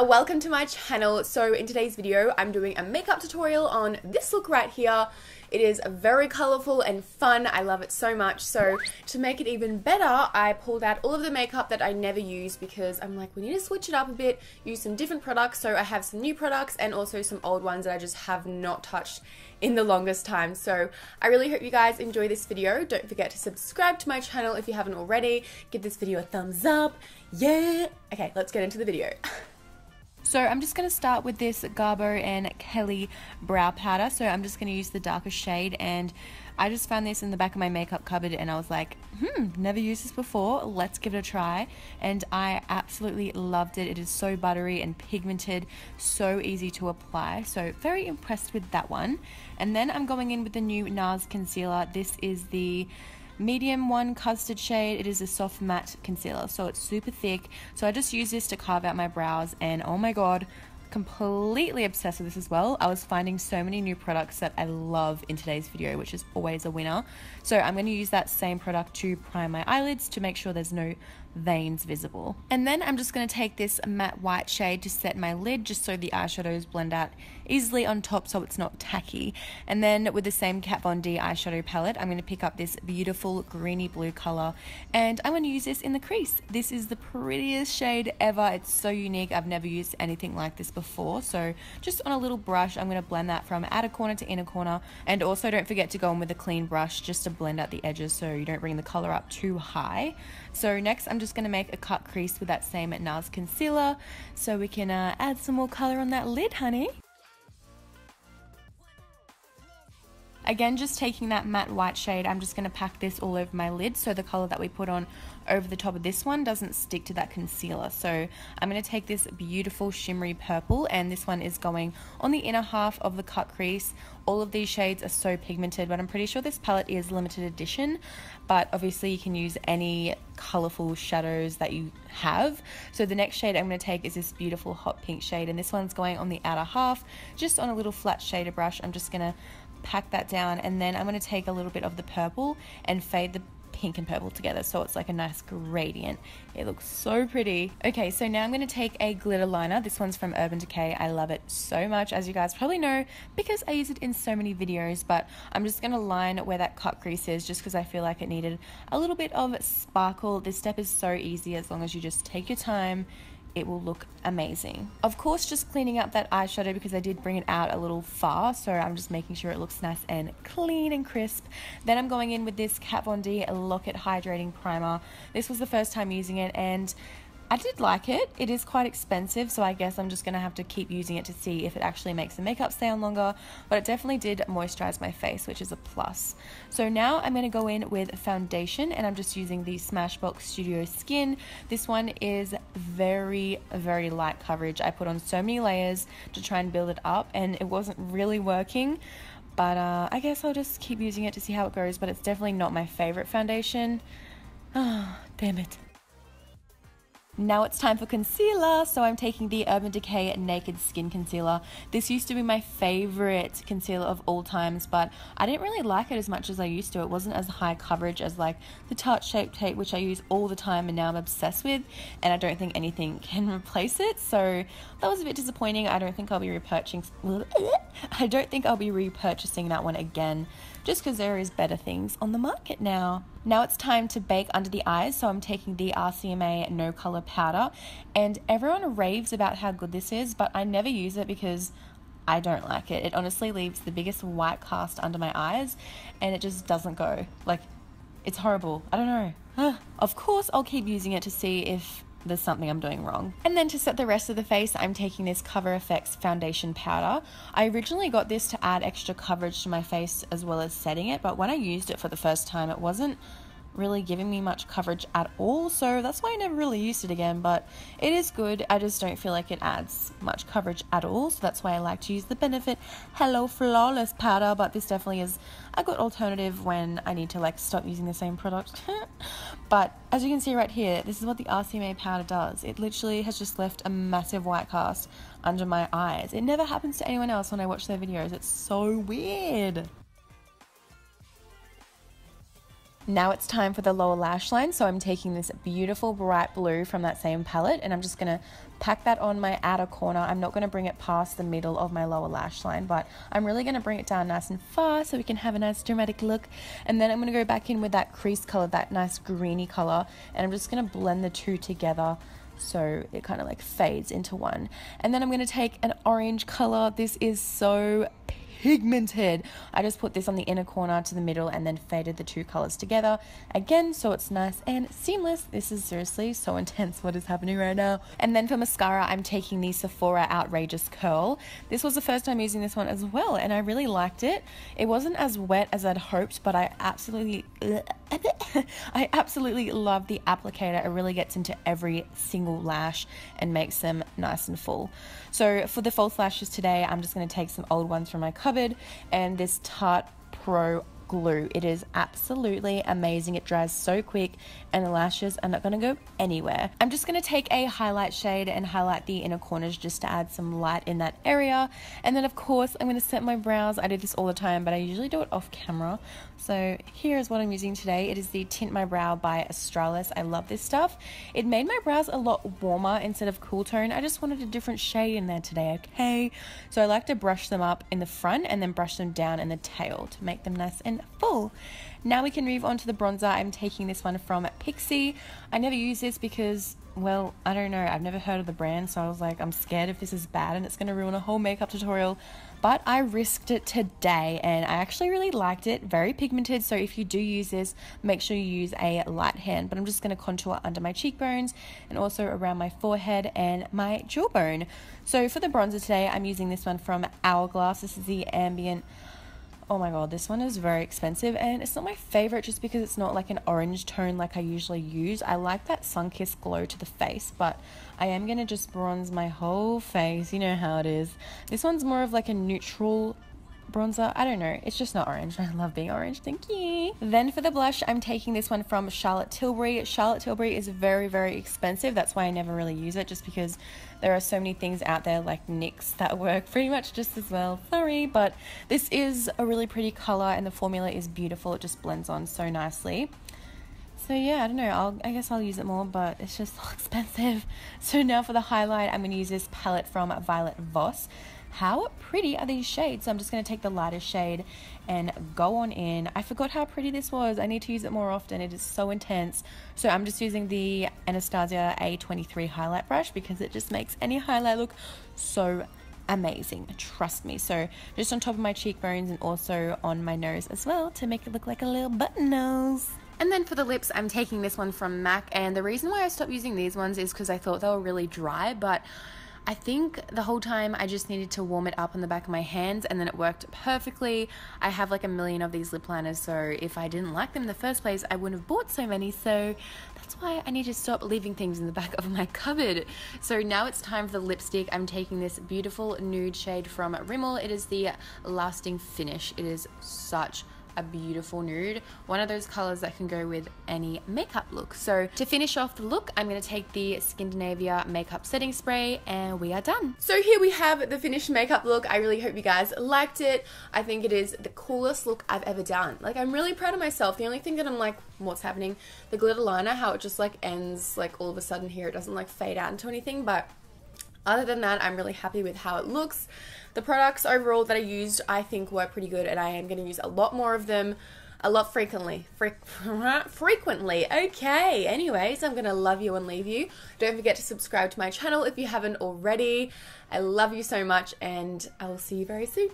welcome to my channel. So in today's video I'm doing a makeup tutorial on this look right here. It is very colourful and fun. I love it so much. So to make it even better, I pulled out all of the makeup that I never use because I'm like, we need to switch it up a bit, use some different products. So I have some new products and also some old ones that I just have not touched in the longest time. So I really hope you guys enjoy this video. Don't forget to subscribe to my channel if you haven't already. Give this video a thumbs up. Yeah. Okay, let's get into the video. So I'm just going to start with this GARBO and Kelly brow powder. So I'm just going to use the darker shade, and I just found this in the back of my makeup cupboard and I was like, never used this before, let's give it a try. And I absolutely loved it. It is so buttery and pigmented, so easy to apply. So very impressed with that one. And then I'm going in with the new Nars concealer. This is the medium one, Custard shade. It is a soft matte concealer, so it's super thick. So I just use this to carve out my brows, and oh my god, completely obsessed with this as well. I was finding so many new products that I love in today's video, which is always a winner. So I'm going to use that same product to prime my eyelids to make sure there's no veins visible. And then I'm just going to take this matte white shade to set my lid, just so the eyeshadows blend out easily on top so it's not tacky. And then with the same Zon D eyeshadow palette, I'm going to pick up this beautiful greeny blue color, and I'm going to use this in the crease. This is the prettiest shade ever. It's so unique. I've never used anything like this before. So just on a little brush, I'm going to blend that from outer corner to inner corner. And also don't forget to go in with a clean brush just to blend out the edges so you don't bring the color up too high. So next I'm just going to make a cut crease with that same Nars concealer so we can add some more color on that lid, honey. Again, just taking that matte white shade, I'm just going to pack this all over my lid so the color that we put on over the top of this one doesn't stick to that concealer. So I'm going to take this beautiful shimmery purple, and this one is going on the inner half of the cut crease. All of these shades are so pigmented, but I'm pretty sure this palette is limited edition, but obviously you can use any colorful shadows that you have. So the next shade I'm going to take is this beautiful hot pink shade, and this one's going on the outer half, just on a little flat shader brush. I'm just going to pack that down, and then I'm going to take a little bit of the purple and fade the pink and purple together so it's like a nice gradient. It looks so pretty. Okay, so now I'm going to take a glitter liner. This one's from Decay. I love it so much, as you guys probably know because I use it in so many videos, but I'm just going to line where that cut crease is just because I feel like it needed a little bit of sparkle. This step is so easy as long as you just take your time. It will look amazing. Of course, just cleaning up that eyeshadow because I did bring it out a little far, so I'm just making sure it looks nice and clean and crisp. Then I'm going in with this Zon D Hydrating Primer. This was the first time using it, and I did like it. It is quite expensive, so I guess I'm just going to have to keep using it to see if it actually makes the makeup stay on longer, but it definitely did moisturize my face, which is a plus. So now I'm going to go in with foundation, and I'm just using the Smashbox Studio Skin. This one is very, very light coverage. I put on so many layers to try and build it up, and it wasn't really working, but I guess I'll just keep using it to see how it goes, but it's definitely not my favorite foundation. Ah, damn it. Now it's time for concealer, so I'm taking the Decay Naked Skin Concealer. This used to be my favorite concealer of all times, but I didn't really like it as much as I used to. It wasn't as high coverage as like the Tarte Shape Tape, which I use all the time and now I'm obsessed with, and I don't think anything can replace it, so that was a bit disappointing. I don't think I'll be repurchasing that one again, just because there is better things on the market now. Now it's time to bake under the eyes, so I'm taking the RCMA No Color Powder, and everyone raves about how good this is, but I never use it because I don't like it. It honestly leaves the biggest white cast under my eyes, and it just doesn't go. Like, it's horrible. I don't know. Of course, I'll keep using it to see if there's something I'm doing wrong. And then to set the rest of the face, I'm taking this Cover FX foundation powder. I originally got this to add extra coverage to my face as well as setting it, but when I used it for the first time, it wasn't really giving me much coverage at all, so that's why I never really used it again. But it is good. I just don't feel like it adds much coverage at all, so that's why I like to use the Benefit Hello Flawless powder. But this definitely is a good alternative when I need to like stop using the same product. But as you can see right here, this is what the RCMA powder does. It literally has just left a massive white cast under my eyes. It never happens to anyone else when I watch their videos. It's so weird. Now it's time for the lower lash line, so I'm taking this beautiful bright blue from that same palette and I'm just going to pack that on my outer corner. I'm not going to bring it past the middle of my lower lash line, but I'm really going to bring it down nice and far so we can have a nice dramatic look. And then I'm going to go back in with that crease color, that nice greeny color, and I'm just going to blend the two together so it kind of like fades into one. And then I'm going to take an orange color. This is so pigmented. I just put this on the inner corner to the middle and then faded the two colors together again so it's nice and seamless. This is seriously so intense what is happening right now. And then for mascara, I'm taking the Sephora Outrageous Curl. This was the first time using this one as well and I really liked it. It wasn't as wet as I'd hoped, but I absolutely love the applicator. It really gets into every single lash and makes them nice and full. So for the false lashes today, I'm just going to take some old ones from my cupboard and this Tarte Pro glue. It is absolutely amazing. It dries so quick and the lashes are not going to go anywhere. I'm just going to take a highlight shade and highlight the inner corners just to add some light in that area. And then of course I'm going to set my brows. I do this all the time, but I usually do it off camera. So here is what I'm using today. It is the Tint My Brow by Australis. I love this stuff. It made my brows a lot warmer instead of cool tone. I just wanted a different shade in there today, okay? So I like to brush them up in the front and then brush them down in the tail to make them nice and full. Now we can move on to the bronzer. I'm taking this one from Pixi. I never use this because, well, I don't know. I've never heard of the brand, so I was like, I'm scared if this is bad and it's going to ruin a whole makeup tutorial. But I risked it today and I actually really liked it. Very pigmented, so if you do use this, make sure you use a light hand. But I'm just going to contour under my cheekbones and also around my forehead and my jawbone. So for the bronzer today, I'm using this one from Hourglass. This is the Ambient. Oh my god, this one is very expensive and it's not my favorite just because it's not like an orange tone like I usually use. I like that sun-kissed glow to the face, but I am going to just bronze my whole face. You know how it is. This one's more of like a neutral bronzer. I don't know, it's just not orange. I love being orange, thank you. Then for the blush, I'm taking this one from Charlotte Tilbury. Charlotte Tilbury is very, very expensive. That's why I never really use it, just because there are so many things out there like NYX that work pretty much just as well. Sorry, but this is a really pretty color and the formula is beautiful. It just blends on so nicely. So yeah, I don't know, I guess I'll use it more, but it's just so expensive. So now for the highlight, I'm going to use this palette from Violet Voss. How pretty are these shades? So I'm just going to take the lightest shade and go on in. I forgot how pretty this was. I need to use it more often. It is so intense. So I'm just using the Anastasia A23 highlight brush because it just makes any highlight look so amazing. Trust me. So just on top of my cheekbones and also on my nose as well to make it look like a little button nose. And then for the lips, I'm taking this one from MAC. And the reason why I stopped using these ones is because I thought they were really dry, but I think the whole time I just needed to warm it up on the back of my hands and then it worked perfectly. I have like a million of these lip liners, so if I didn't like them in the first place, I wouldn't have bought so many. So that's why I need to stop leaving things in the back of my cupboard. So now it's time for the lipstick. I'm taking this beautiful nude shade from Rimmel. It is the Lasting Finish. It is such a beautiful nude, one of those colors that can go with any makeup look. So to finish off the look, I'm going to take the Skindinavia makeup setting spray and we are done. So here we have the finished makeup look. I really hope you guys liked it. I think it is the coolest look I've ever done. Like, I'm really proud of myself. The only thing that I'm like, what's happening, the glitter liner, how it just like ends like all of a sudden here, it doesn't like fade out into anything, but other than that, I'm really happy with how it looks. The products overall that I used, I think were pretty good, and I am going to use a lot more of them, a lot frequently. Frequently. Okay, anyways, I'm going to love you and leave you. Don't forget to subscribe to my channel if you haven't already. I love you so much, and I will see you very soon.